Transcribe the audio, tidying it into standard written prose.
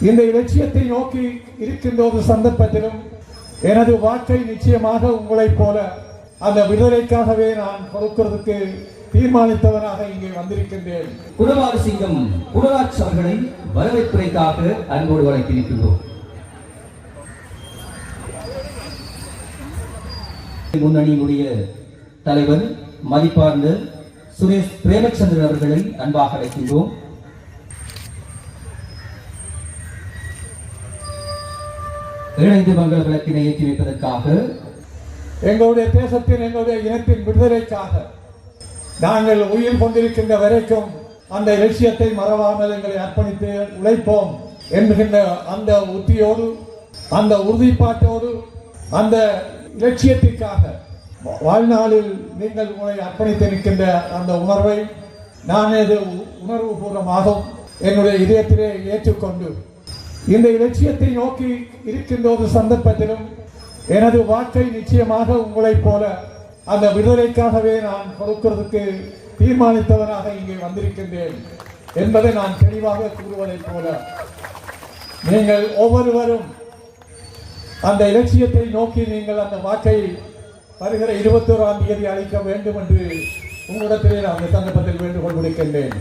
இந்த இலட்சியத்தை நோக்கி இருக்கின்ற ஒரு சந்தர்ப்பத்திலும் எனது வாழ்க்கை நிச்சயமாக உங்களைப் போல அந்த விடுதலைக்காகவே நான் கொடுக்கிறதுக்கு தீர்மானித்தவனாக இங்கே வந்திருக்கின்றேன். குணவாறு சிங்கம் குணராஜ் அவர்களை வரவேற்பதற்காக அன்போடு வழங்கியிருக்கின்றோம். முன்னணியினுடைய தலைவர் மதிப்பார்ந்த சுரேஷ் பிரேமச்சந்திரன் அவர்களை அன்பாக அழைக்கின்றோம். இணைந்து மங்கள விளக்கினை ஏற்றி வைப்பதற்காக எங்களுடைய தேசத்தின் எங்களுடைய இனத்தின் விடுதலைக்காக நாங்கள் உயிர் கொண்டிருக்கின்ற வரைக்கும் அந்த இலட்சியத்தை மறவாமல் எங்களை அர்ப்பணித்து உழைப்போம் என்கின்ற அந்த உத்தியோடு அந்த உறுதிப்பாட்டோடு அந்த இலட்சியத்திற்காக வாழ்நாளில் நீங்கள் உங்களை அர்ப்பணித்து நிற்கின்ற அந்த உணர்வை நான் இது உணர்வு பூர்வமாகவும் என்னுடைய இதயத்திலே ஏற்றுக்கொண்டு இந்த இலட்சியத்தை நோக்கி இருக்கின்ற ஒரு சந்தர்ப்பத்திலும் எனது வாழ்க்கை நிச்சயமாக உங்களைப் போல அந்த விடுதலைக்காகவே நான் கொடுக்கிறதுக்கு தீர்மானித்தவனாக இங்கே வந்திருக்கின்றேன் என்பதை நான் தெளிவாக கூறுவதைப் போல நீங்கள் ஒவ்வொருவரும் அந்த இலட்சியத்தை நோக்கி நீங்கள் அந்த வாக்கை வருகிற 21ஆம் தேதி அளிக்க வேண்டும் என்று உங்களிடத்திலே நான் அந்த சந்தர்ப்பத்தில் வேண்டுகோள் விடுக்கின்றேன்.